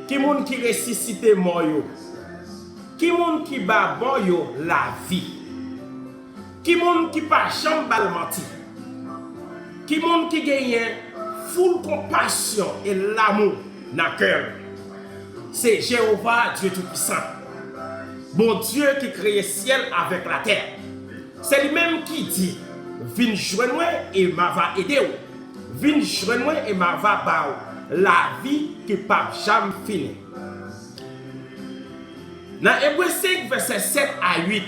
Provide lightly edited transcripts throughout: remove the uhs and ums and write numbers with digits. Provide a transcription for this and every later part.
Qui moun qui ressuscite mort yo? Qui moun qui ba bon yo la vie? Qui moun qui pas jambe bal menti? Qui moun qui gagne full compassion et l'amour dans cœur? C'est Jéhovah Dieu Tout-Puissant. Bon Dieu qui crée ciel avec la terre. C'est lui-même qui dit, viens joindre et m'a va aider. Viens joindre et m'a va ba la vie qui pas jamais fini. Dans Hébreux 5, verset 7 à 8,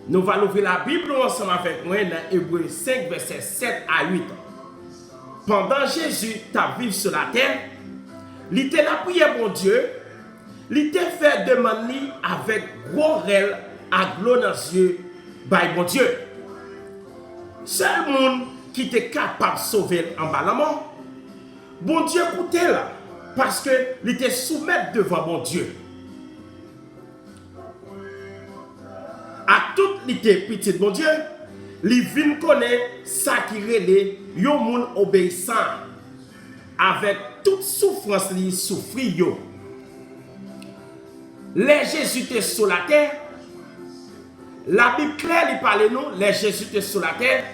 nous allons ouvrir la Bible ensemble avec moi dans Hébreux 5, verset 7 à 8. Pendant Jésus t'a vécu sur la terre, il était là prié mon Dieu, il était fait demander avec gros rêve à gloire dans les yeux, by mon Dieu. Seul monde qui était capable de sauver en bas la mort, bon Dieu écoutait là, parce que il était soumis devant mon Dieu. À toute l'ité petit mon Dieu, il vient connaître ça qui relève yon moun obéissant avec toute souffrance li souffri yo. Les Jésus était sur la terre. La Bible claire lui parle nous, les Jésus était sur la terre.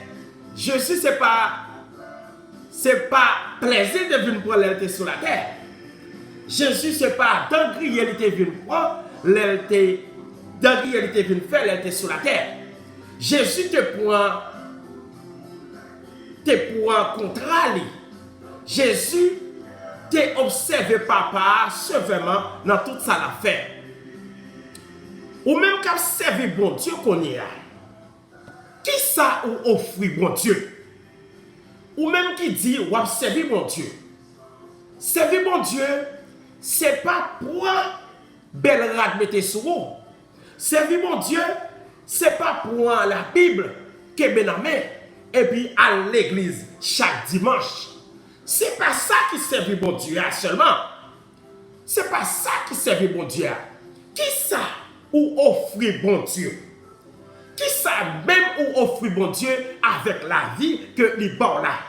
Jésus c'est pas plaisir de venir prendre l'été sur la terre. Jésus c'est pas d'engrier il était venu prendre l'été d'engrier il était venu faire l'été sur la terre. Jésus te prend contrat lui. Jésus t'es observé papa severement dans toute ça l'affaire. Ou même qu'à servir bon Dieu qu'on y a. Qui ça ou offrir bon Dieu? Ou même qui dit ou servir bon Dieu. Servir bon Dieu, c'est pas pour belle rade mettre sur vous. Servir bon Dieu, c'est pas pour la Bible que ben la main et puis à l'église chaque dimanche. C'est pas ça qui servir bon Dieu seulement. C'est pas ça qui servir bon Dieu. Qui ça ou offrir bon Dieu? Qui ça même ou offrir bon Dieu avec la vie que les bon là?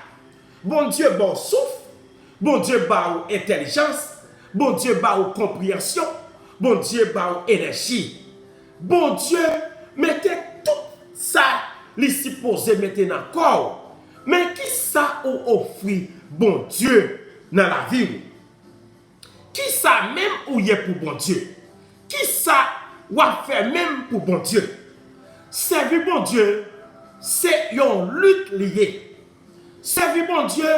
Bon Dieu bon souffle, bon Dieu bon intelligence, bon Dieu bon compréhension, bon Dieu bon énergie. Bon Dieu mettez tout ça les supposé mettre dans le corps. Mais qui ça ou offrir bon Dieu dans la vie? Qui ça même ou y est pour bon Dieu? Qui ça ou a fait même pour bon Dieu? Servir bon Dieu, c'est une lutte liée. Servir bon Dieu,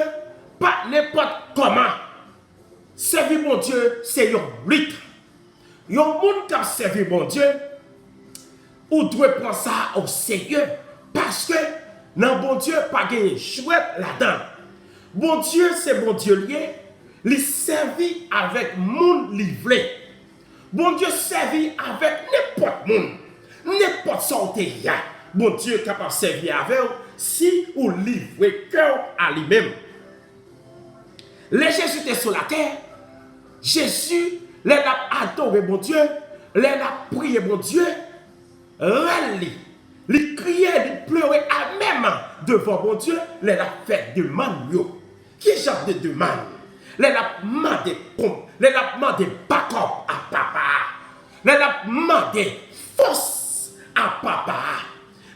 pas n'importe comment. Servir bon Dieu, c'est une lutte. Il y a un monde qui a servi bon Dieu, ou doit prendre ça au sérieux. Parce que dans bon Dieu, pas gagner chouette là-dedans. Bon Dieu, c'est bon Dieu lié. Il servit avec monde livré. Bon Dieu servit avec n'importe monde. N'importe sorte y a. Bon Dieu est capable de servir avec vous si vous livrez cœur à lui-même. Les Jésus était sur la terre. Jésus, les a adoré bon Dieu. Les a prié bon Dieu. Il criait, il pleurait à même devant bon Dieu. Les a fait demande. Qui genre de demande? Les a demandé pompe. Les a demandé backup à papa. Les a demandé force à papa.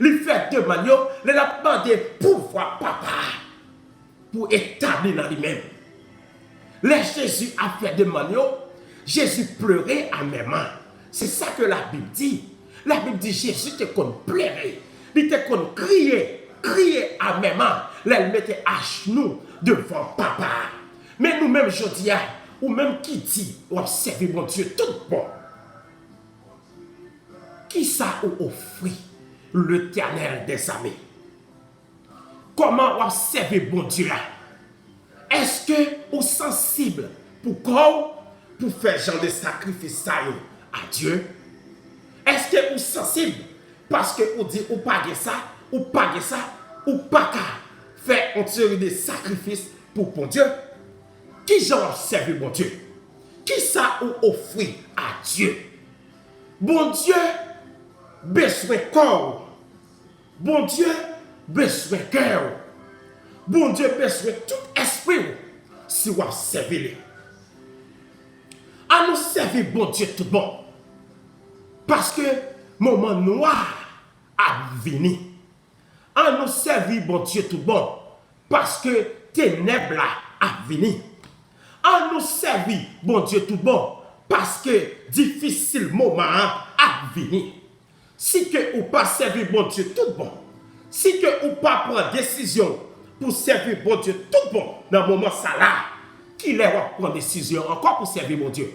Il fait demande. Les a demandé pouvoir papa. Pour établir dans lui-même. Les Jésus a fait demande. Jésus pleurait à même. C'est ça que la Bible dit. La Bible dit Jésus te qu'on pleurait. Il te qu'on criait à même. Là, il mettait à genoux devant papa. Mais nous-mêmes, je dis, ou même qui dit, ou observer mon Dieu tout bon. Qui ça ou offrit l'Éternel des armées? Comment observer bon Dieu? Est-ce que vous sensible pour quoi? Pour faire genre de sacrifice à Dieu? Est-ce que vous sensible parce que vous dites ou pas ça, ou pas ça, ou pas faire une série de sacrifices pour bon Dieu? Qui genre servi bon Dieu? Qui ça ou offrir à Dieu? Bon Dieu besoin corps. Bon Dieu besoin cœur. Bon Dieu besoin tout esprit si vous servez. servir bon Dieu tout bon. Parce que moment noir a venu. On nous servir bon Dieu tout bon. Parce que ténèbres a venu. On nous servir bon Dieu tout bon. Parce que difficile moment a venu. Si que ou pas servir bon Dieu tout bon. Si que ou pas prendre décision pour servir bon Dieu tout bon dans le moment ça là, qui les va prendre décision encore pour servir mon Dieu.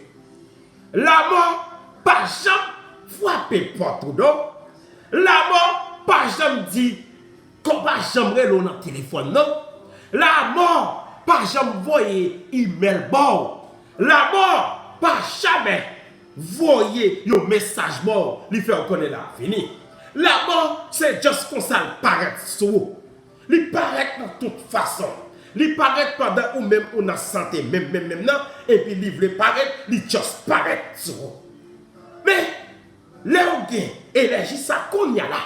La mort, pas jamais frapper porte non. La mort, pas jamais dit qu'on va jamais dans le téléphone non. La mort, pas jamais voyer email bon. La mort, pas jamais voyer un message mort, lui faire connaître la fini. La mort, c'est juste comme ça, il paraît sur vous. Il paraît de toute façon. Il paraît pendant ou même on a santé, même non, et puis il veut paraître, il juste paraît sur vous. Mais, les gains et les gens, ça qu'on y a là,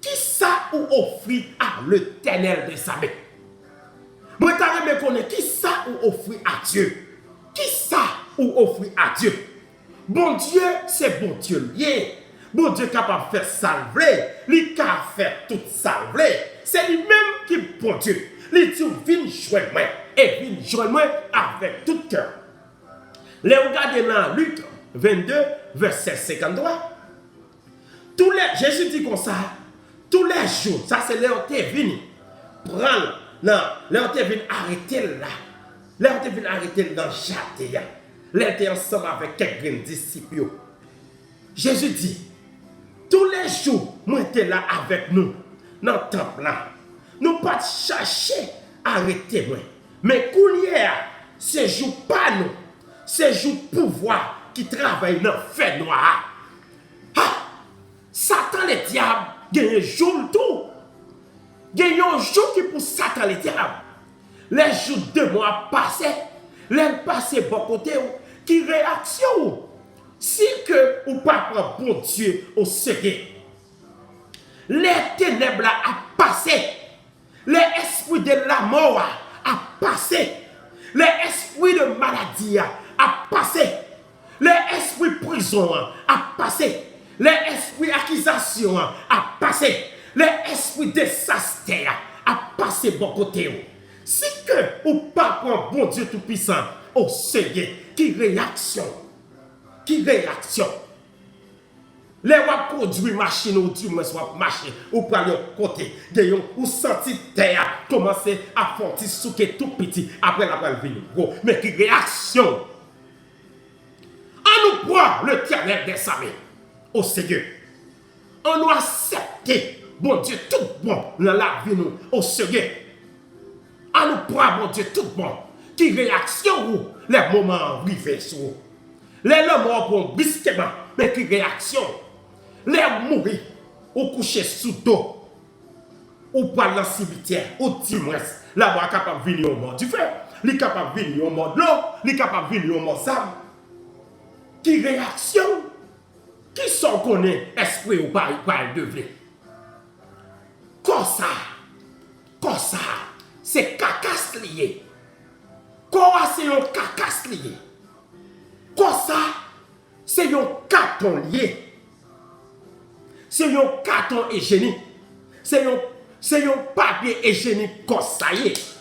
qui ça ou offrir à l'Éternel des armées? Moi, je me connais qui ça ou offrir à Dieu? Qui ça ou offrir à Dieu? Bon Dieu, c'est bon Dieu lié. Bon Dieu capable de faire salver, lui capable de faire tout salver. C'est lui-même qui est bon Dieu. Il dit, viens joindre moi, et viens joindre moi avec tout cœur. Les regardez dans Luc 22, verset 53. Jésus dit comme ça, tous les jours, ça c'est là où tu es venu. Prendre, là où tu es venu arrêter là. Là où tu es venu arrêter dans le jardin. Là où tu es ensemble avec quelques disciples. Jésus dit, tous les jours, moi j'étais là avec nous, dans le temple là. Nous pas chercher à arrêter moi. Mais c'est jour pas nous. C'est jour pouvoir qui travaille dans le fait noir. Satan le diable, il y a un jour tout. Il y a un jour qui pour Satan le diable. Les jours de mois passés, les passés bon côté, qui réaction. Si que ou pas prendre bon Dieu au sérieux, les ténèbres a passé, les esprits de la mort a passé, les esprits de maladie a passé, les esprits prison a passé, les esprits accusation a passé, les esprits désastre a passé bon côté. Si que ou pas prendre bon Dieu tout puissant au sérieux, qui réaction? Qui réaction? Les wap produit machine ou du moins soit machine ou pour aller côté, ou senti terre commencer à fortir souke tout petit après la balle venir gros. Mais qui réaction? On nous prend le Éternel des armées au Seigneur. On nous accepte, bon Dieu tout bon dans la vie nous au Seigneur. On nous prend bon Dieu tout bon. Qui réaction ou les moments arrivés sur vous? Les morts pour brusquement, mais qui réaction? Les mourir, ou coucher sous dos, ou pas dans le cimetière, ou dimanche, là-bas capable de venir au mort du feu, il est capable de venir au mort de l'eau, il est capable de venir au mort d'âme. Qui réaction? Qui sont connaît esprit ou pas devenir? Comme ça, c'est cacasse lié. Quoi c'est un cacasse lié? Comme ça, c'est un carton lié. C'est un carton hygiénique. C'est un papier hygiénique comme ça y est.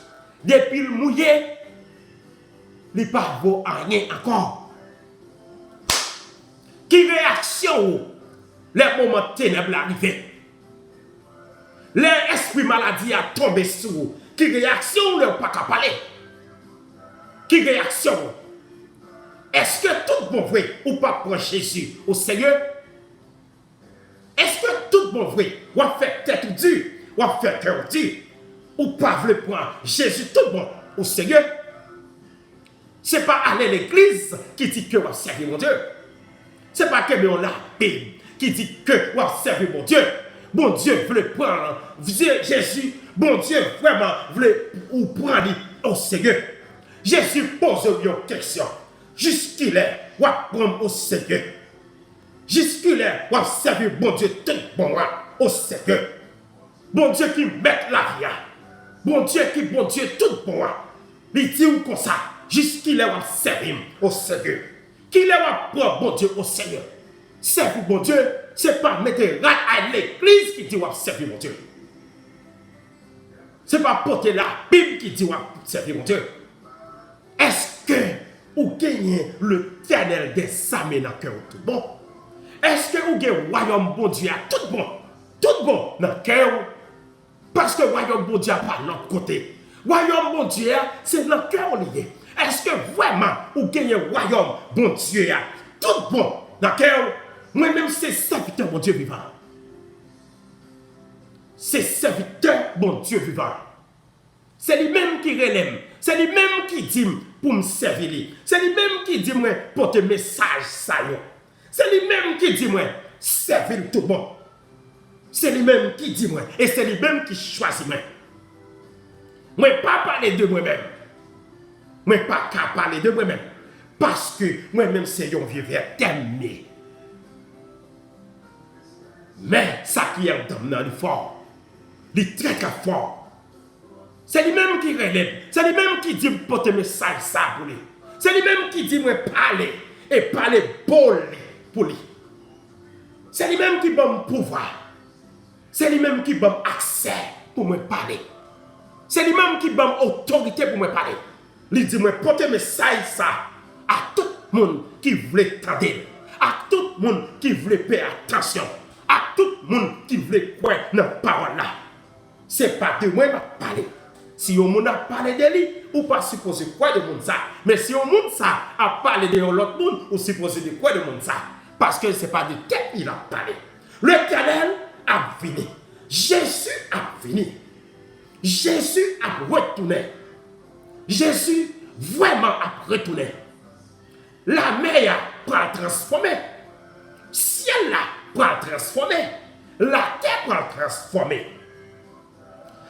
Depuis le mouillé, il n'y a pas vaut rien encore. Qui réaction les moments ténèbres arrivés? L'esprit maladie a tombé sur vous. Qui réaction ne pas qu'à parler? Qui réaction? Est-ce que tout bon vrai ou pas prendre Jésus au Seigneur? Est-ce que tout bon vrai ou fait tête dure ou fait cœur dur ou pas veut prendre Jésus tout bon au Seigneur? C'est pas aller à l'église qui dit que vous servez mon Dieu. C'est pas que on la Bible qui dit que vous servez mon Dieu. Bon Dieu veut prendre Jésus. Bon Dieu vraiment veut ou prendre au Seigneur. Jésus pose une question. Jusqu'il est, ou prendre au Seigneur. Jusqu'il est, ou servir bon Dieu tout bon au Seigneur. Bon Dieu qui met la vie. Bon Dieu qui bon Dieu tout bon. Il dit comme ça. Jusqu'il est, ou servir au Seigneur. Qui est pour bon Dieu au Seigneur? Servir bon Dieu, c'est pas mettre rat à l'église qui dit qu'on servir bon Dieu. C'est pas porter la Bible qui dit qu'on servir bon Dieu. Est-ce que vous gagnez le éternel des armées dans le cœur tout bon? Est-ce que vous gagnez le royaume bon Dieu à tout bon dans le cœur? Parce que le royaume bon Dieu n'est pas de l'autre côté. Le royaume bon Dieu, c'est dans le cœur lié. Est-ce que vraiment vous gagnez le royaume bon Dieu à tout bon dans le cœur? Moi-même, c'est serviteur bon Dieu vivant. C'est serviteur bon Dieu vivant. C'est lui-même qui relève. C'est lui-même qui dit pour me servir. C'est lui-même qui dit moi porter message ça. C'est lui-même qui dit moi servir tout bon. C'est lui-même qui dit moi et c'est lui-même qui choisit moi. Moi pas parler de moi-même. Moi pas qu'à parler de moi-même parce que moi-même c'est un vieux verre terminé. Mais ça qui est dans le fort, il est très fort. C'est lui-même qui relève. C'est lui-même qui dit porter message ça pour lui. C'est lui-même qui dit moi parler et parler pour lui. C'est lui-même qui donne pouvoir. C'est lui-même qui donne accès pour me parler. C'est lui-même qui donne autorité pour me parler. Il dit moi porter message ça à tout le monde qui voulait entendre, à tout le monde qui voulait faire attention, à tout le monde qui voulait croire dans la parole là. C'est pas de moi qui parler. Si on monde a parlé de lui, ou pas supposé quoi de monde ça. Mais si on monde ça a parlé de l'autre monde, ou supposé de quoi de monde ça. Parce que ce n'est pas de tête il a parlé. L'Éternel a fini. Jésus a fini. Jésus a retourné. Jésus vraiment a retourné. La mer va transformer. Ciel là va transformer. La terre va transformer.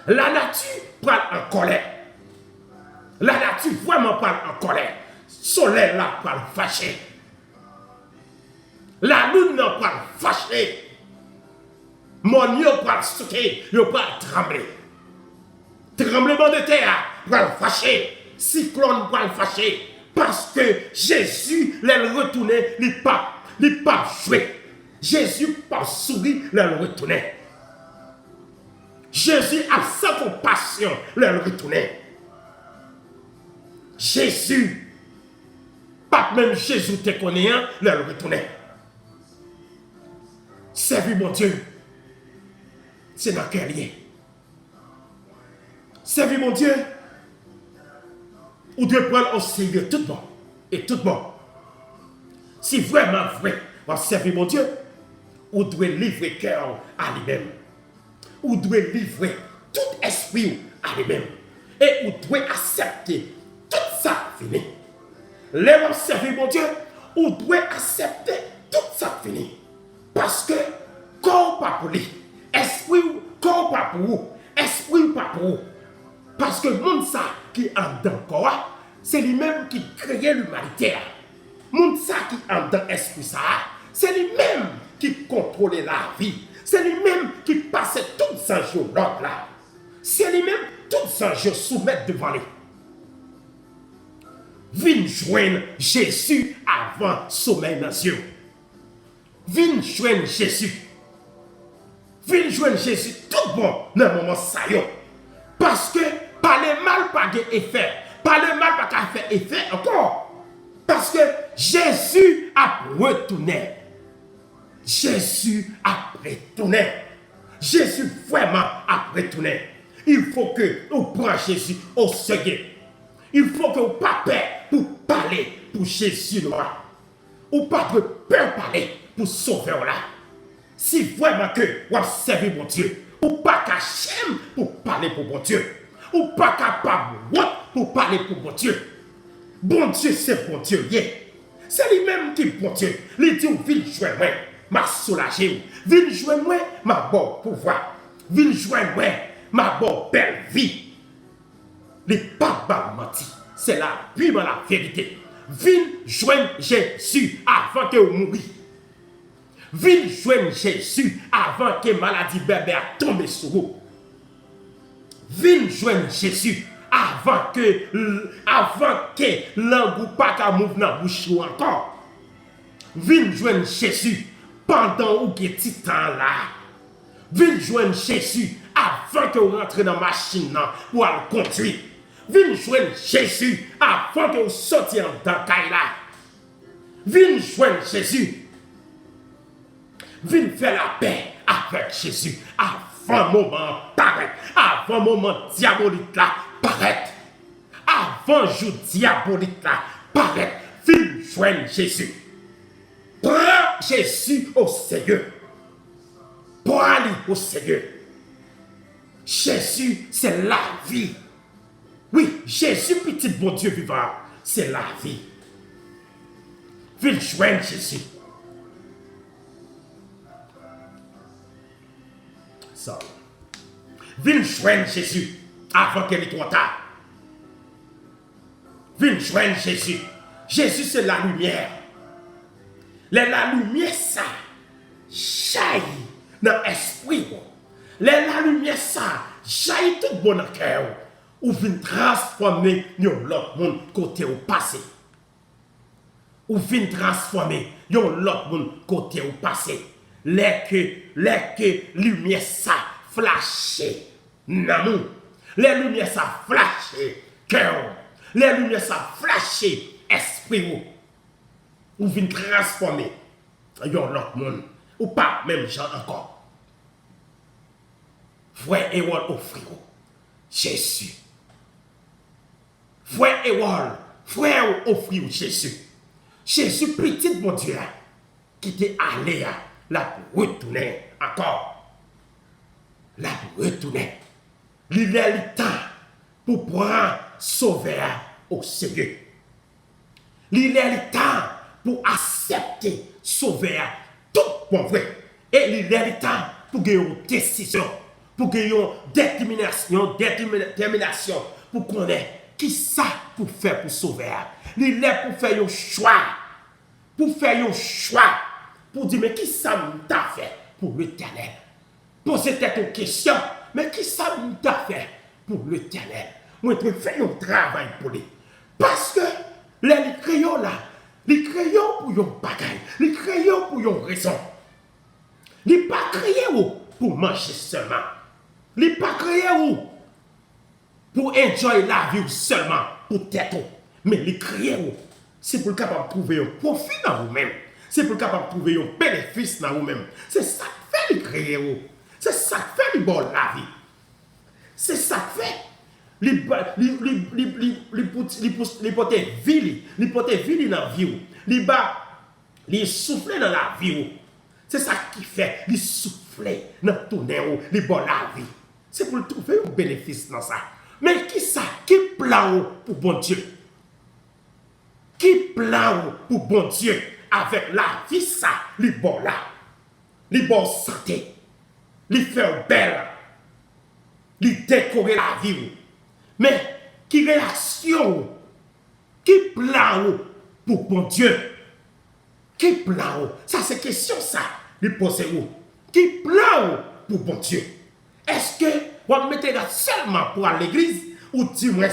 La nature prend en colère. La nature vraiment prend en colère. Soleil là prend fâché. La lune là prend fâché. Mon yo prend sauter, yo prend trembler. Tremblement de terre prend fâché. Cyclone prend fâché. Parce que Jésus l'a retourné, il pas joué. Jésus pas souri, l'a retourné. Jésus a sans compassion leur retourner. Jésus, pas même Jésus te connaît, leur retourner. Servir mon Dieu, c'est dans quel lien? Servir mon Dieu, ou devez prendre au sérieux tout bon et tout bon. Si vraiment vrai, on servir mon Dieu, ou devez livrer cœur à lui-même. Ou doit livrer tout esprit à lui-même. Et ou doit accepter tout ça fini. Les servir mon Dieu, ou doit accepter tout ça fini. Parce que corps pas pour lui, esprit corps pas pour vous, esprit pas pour vous. Parce que le monde ça qui est en dedans corps, c'est lui-même qui crée l'humanité. Le monde ça qui est en dedans esprit ça, c'est lui-même qui contrôle la vie. C'est lui-même qui passait tous ces jours là. C'est lui-même tous ces jours soumettre devant lui. Viens joindre Jésus avant sommeil dans les yeux. Viens joindre Jésus. Viens joindre Jésus tout bon dans le moment ça. Parce que parler mal pas d'effet. Parler mal pas faire effet encore. Parce que Jésus a retourné. Jésus a retourné. Jésus vraiment a retourné. Il faut que vous preniez Jésus au sérieux. Il faut que vous n'ayez pas peur pour parler pour Jésus là. Ou pas de peur parler pour sauver là. Si vraiment que vous servez mon Dieu, ou pas caché pour parler pour mon Dieu, ou pas capable pour parler pour mon Dieu. Bon Dieu, c'est bon Dieu. C'est lui-même qui est bon Dieu. Il dit, viens jouer moi. M'a soulagé. Viens jouer moi, ma bonne pouvoir. Viens jouer moi, ma bonne belle vie. Les pas menti. C'est la Bible, la vérité. Viens joindre Jésus avant que vous mouriez. Viens joindre Jésus avant que maladie bébé a tombé sur vous. Viens joindre Jésus avant que l'angou pas qu'à mouvoir dans la bouche encore. Vin joindre Jésus pendant ou petit temps là. Vin joindre Jésus avant que vous rentrez dans la machine pour le conduire. Vin joindre Jésus avant que vous sortiez dans la là. Vin joindre Jésus. Vin faire la paix avec Jésus avant le moment paraître. Avant le moment diabolique là paraître. Avant le jour diabolique là paraître. Vin joindre Jésus. Prends Jésus au Seigneur. Prends aller au Seigneur. Jésus, c'est la vie. Oui, Jésus, petit bon Dieu vivant, c'est la vie. Viens joindre Jésus. Ça. Viens joindre Jésus avant qu'il soit trop tard. Viens joindre Jésus. Jésus, c'est la lumière. La lumière, ça, jaillit dans l'esprit. La lumière, ça, jaillit tout bon dans le cœur. Ou vient transformer l'autre monde côté au passé. Ou vient transformer l'autre monde côté au passé. Les que lumière, ça, flashé dans nous. Les lumières, ça, flashé cœur. Les lumières, ça, flashé esprit. Ou vient transformer l'autre monde. Ou pas même gens encore. Frère Ewol offre Jésus. Frère Ewol, frère offre Jésus. Jésus petit mon Dieu qui était allé là pour retourner encore. Là pour retourner. Il a le temps pour prendre sauver au Seigneur. Il a le temps pour accepter sauver tout bon vrai. Et il a le temps pour gagner une décision, pour gagner une détermination, pour connaître qui ça pour faire pour sauver. Il est pour faire un choix, pour faire un choix, pour dire mais qui ça m'a fait pour l'Éternel. Posez peut-être une question, mais qui ça m'a fait pour l'Éternel. Moi je fais un travail pour lui. Parce que les crayons là, les crayons pour une bagaille, les crayons pour une raison. Les pas créés pour manger seulement. Les pas créés pour enjoy la vie seulement, pour tête. Mais les créés c'est pour capable trouver un profit dans vous-même. C'est pour capable trouver un bénéfice dans vous-même. C'est ça que fait les créés. C'est ça que fait les bon la vie. C'est ça que fait les potes vie, les potes vie dans la vie. Les souffler dans la vie. C'est ça qui fait les souffler dans tout les bon la vie. C'est pour trouver un bénéfice dans ça. Mais qui ça? Qui plan pour bon Dieu? Qui plan pour bon Dieu avec la vie ça? Les bon là. Les bon santé. Les faire belle. Les décorer la vie. Mais qui réaction? Qui plan pour bon Dieu? Qui plan? Ça c'est question ça. Les posez-vous. Qui plan pour bon Dieu? Est-ce que vous mettez là seulement pour aller à l'église ou dis-moi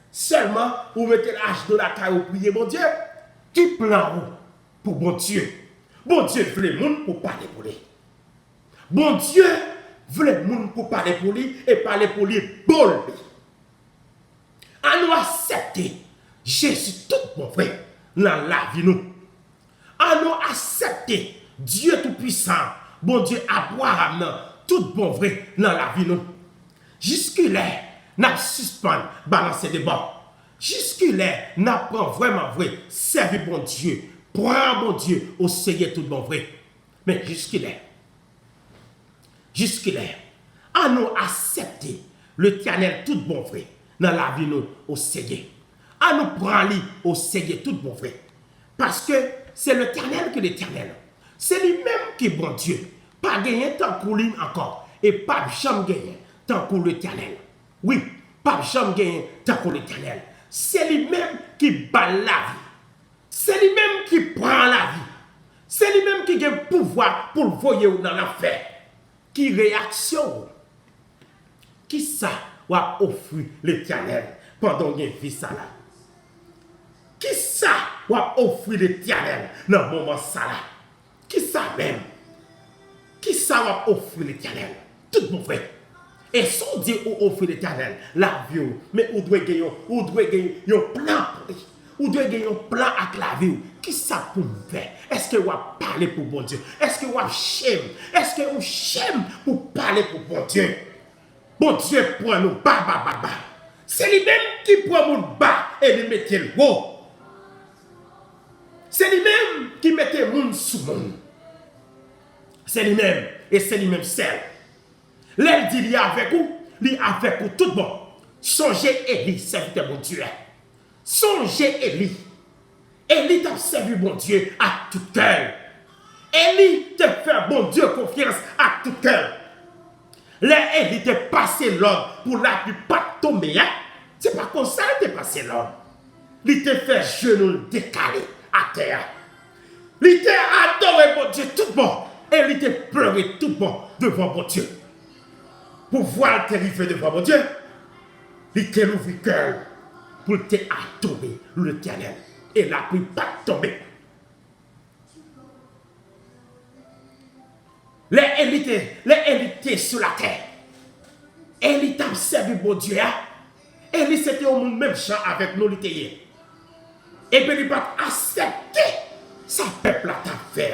seulement vous mettez l'âge de la caille pour prier mon Dieu? Qui plan pour bon Dieu? Bon Dieu veut le monde pour parler pour lui. Bon Dieu veut le monde pour parler pour lui et parler pour lui pour lui. À nous accepter Jésus tout bon vrai dans la vie nous. À nous accepter Dieu tout-puissant, bon Dieu Abraham tout bon vrai dans la vie nous. Jusque-là, n'a suspend balancer des bords. Jusque-là, n'a prend vraiment vrai, servir bon Dieu, prendre bon Dieu au Seigneur tout bon vrai. Mais jusque-là, à nous accepter l'Éternel tout bon vrai dans la vie nous au Seigneur. À nous prendre au Seigneur tout bon vrai. Parce que c'est l'Éternel que l'Éternel. C'est lui-même qui est bon Dieu. Pas gagner tant pour lui encore. Et pas jamais gagner tant pour l'Éternel. Oui, pas jamais gagner tant pour l'Éternel. C'est lui-même qui bat la vie. C'est lui-même qui prend la vie. C'est lui-même qui a le pouvoir pour le voyer dans l'affaire. Qui réaction? Qui ça va offrir l'Éternel pendant qu'il vit ça là? Qui ça ou offrir l'Éternel dans le moment ça là. Qui ça même? Qui ça va offrir l'Éternel? Tout mon frère. Et son Dieu ou offrir l'Éternel, la vie, mais ou doit gagner un plan pour lui. Ou doit gagner un plan avec la vie. Qui ça pour me faire? Est-ce que vous parler pour bon Dieu? Est-ce que vous chème? Est-ce que vous chème pour parler pour bon Dieu? Bon Dieu prend nous bas. C'est lui-même qui prend mon bas et lui met le haut. C'est lui-même qui met le monde sous monde. C'est lui-même et c'est lui-même seul. L'elle dit il est avec vous tout bon. Songez Élie, serviteur mon Dieu. Songez Élie. Élie t'a servi bon Dieu à tout cœur. Élie t'a fait bon Dieu confiance à tout cœur. Là, Élie t'a passé l'ordre pour la pluie pas tomber. C'est pas comme ça qu'il t'a passé l'ordre. Il t'a fait genou décalé à terre. Il t'a adoré bon Dieu tout bon. Et il t'a pleuré tout bon devant bon Dieu. Pour voir t'arriver devant mon Dieu, il t'a ouvert le cœur pour t'adorer l'Éternel. Et la pluie pas tomber. Les élites sur la terre. Élie t'a servi mon Dieu. Élie c'était au même champ avec nous l'Éternel. Et puis il va accepter sa peuple à ta fait.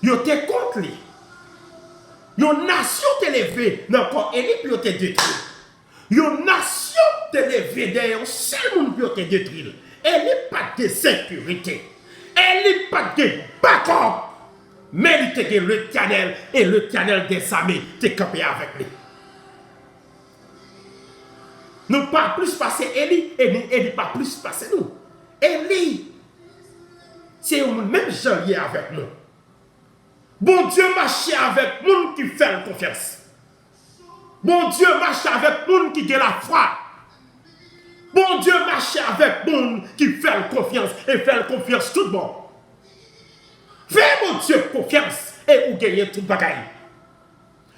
Il était contre lui. Une nation t'est levée dans le corps Élie puis t'est détruit. Une nation t'est levée derrière un seul monde puis t'est détruit. Elle n'est pas de sécurité. Elle n'est pas de backup. Mais il était l'Éternel et l'Éternel des armées t'est campé avec lui. Nous pas plus passer Élie et nous Élie pas plus passer nous. Élie, c'est le même gens lié avec nous. Bon Dieu marche avec monde qui fait confiance. Bon Dieu marche avec monde qui a la foi. Bon Dieu marche avec monde qui fait confiance et fait confiance tout bon. Fais mon Dieu confiance et vous gagnez toute bagaille.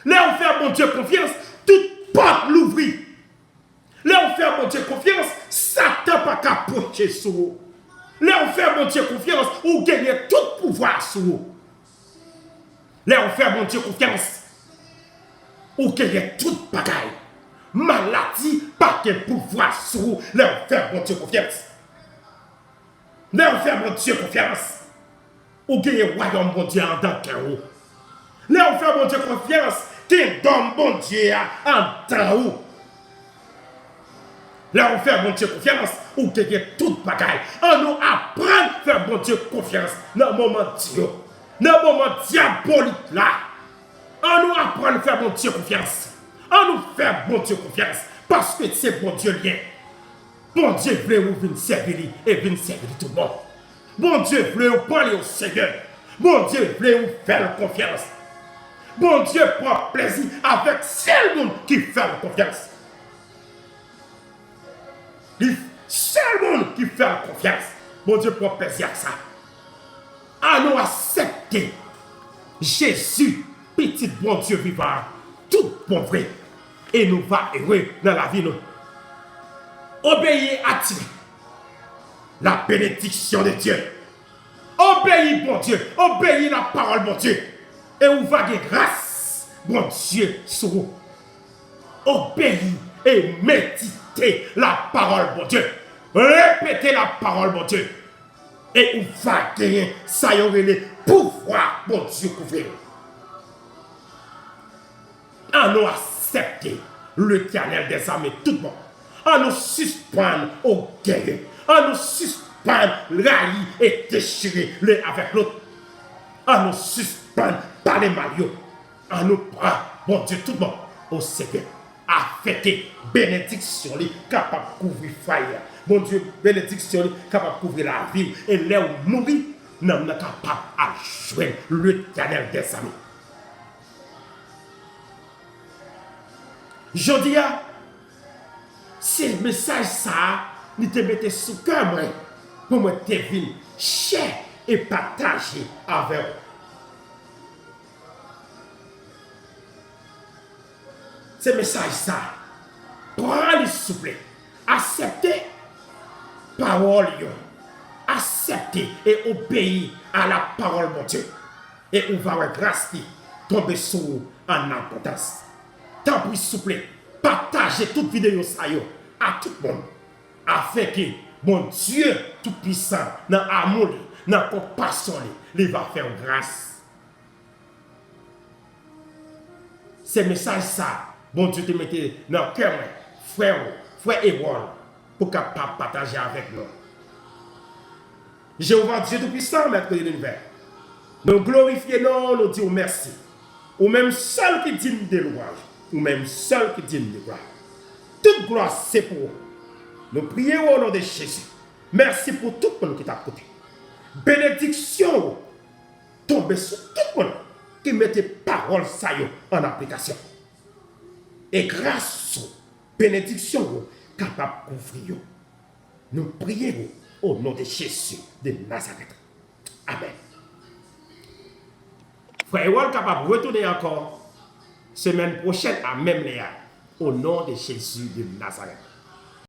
Là, on fait mon Dieu confiance, toute porte l'ouvrir. Là, on fait mon Dieu confiance, Satan pas capoter sur vous. Là, on fait mon Dieu confiance, vous gagnez tout pouvoir sur vous. Là, on fait mon Dieu confiance, vous gagnez toute bagaille. Maladie, pas de pouvoir sur vous. Là, on fait mon Dieu confiance. Là, on fait mon Dieu confiance. Ou gagnez royaume bon Dieu en tant que vous. Là, on fait mon Dieu confiance. Qui donne bon Dieu en tant que vous. Là, on fait mon Dieu confiance. Ou gagnez toute bagaille. On nous apprend à faire bon Dieu confiance. Dans le moment Dieu. Dans le moment diabolique là. On nous apprend à faire bon Dieu confiance. On nous fait bon Dieu confiance. Parce que c'est bon Dieu lien. Bon Dieu voulait vous venir servir et venir servir tout le monde. Bon Dieu voulait vous parler au Seigneur. Bon Dieu voulait vous faire confiance. Bon Dieu prend plaisir avec seul monde qui fait confiance. Le seul monde qui fait confiance. Bon Dieu prend plaisir à ça. À nous accepter Jésus, petit bon Dieu vivant, tout bon vrai. Et nous va heureux dans la vie. Nous. Obéissez à Dieu. La bénédiction de Dieu. Obéis, bon Dieu. Obéis la parole, bon Dieu. Et vous va de grâce, bon Dieu, sur vous. Obéis et méditez la parole, bon Dieu. Répétez la parole, bon Dieu. Et vous va gagner, ça y aurait le pouvoir, bon Dieu, couvrir. À nous accepter l'Éternel des armées, tout le monde. À nous suspendre au guerre. À nous suspendre, railler et déchirer l'un avec l'autre. À nous suspendre par les maliots. À nous prendre, bon Dieu, tout le monde, au Seigneur. À fêter bénédiction, capable de couvrir faille. Bon Dieu, bénédiction, capable de couvrir la vie. Et là où mourir, nous sommes capables de jouer l'Éternel des armées. Je dis, ce message, ça, nous te mettez sous cœur, pour me te venir cher et partager avec vous. Ce message, ça, prends-le s'il vous plaît. Acceptez parole, acceptez accepter et obéir à la parole de Dieu. Et on va voir grâce tomber sur vous en abondance. Tant pis, s'il vous plaît, partagez toute vidéo ça à tout le monde. Afin que mon Dieu tout-puissant, dans l'amour, dans la compassion, il va faire grâce. Ces messages, ça, bon Dieu te mette dans le cœur, frère Ewol, pour capable partager avec nous. Jéhovah Dieu tout-puissant, maître de l'univers. Nous glorifions, nous disons merci. Ou même seul qui dit de louange, ou même seul qui dit de gloire. Toute gloire, c'est pour vous. Nous prions au nom de Jésus. Merci pour tout le monde qui t'a côté. Bénédiction tombe sur tout le monde qui mette parole ça en application. Et grâce aux bénédictions capable de couvrir. Nous prions au nom de Jésus de Nazareth. Amen. Frère Ewol capable de retourner encore semaine prochaine à même Léa. Au nom de Jésus de Nazareth.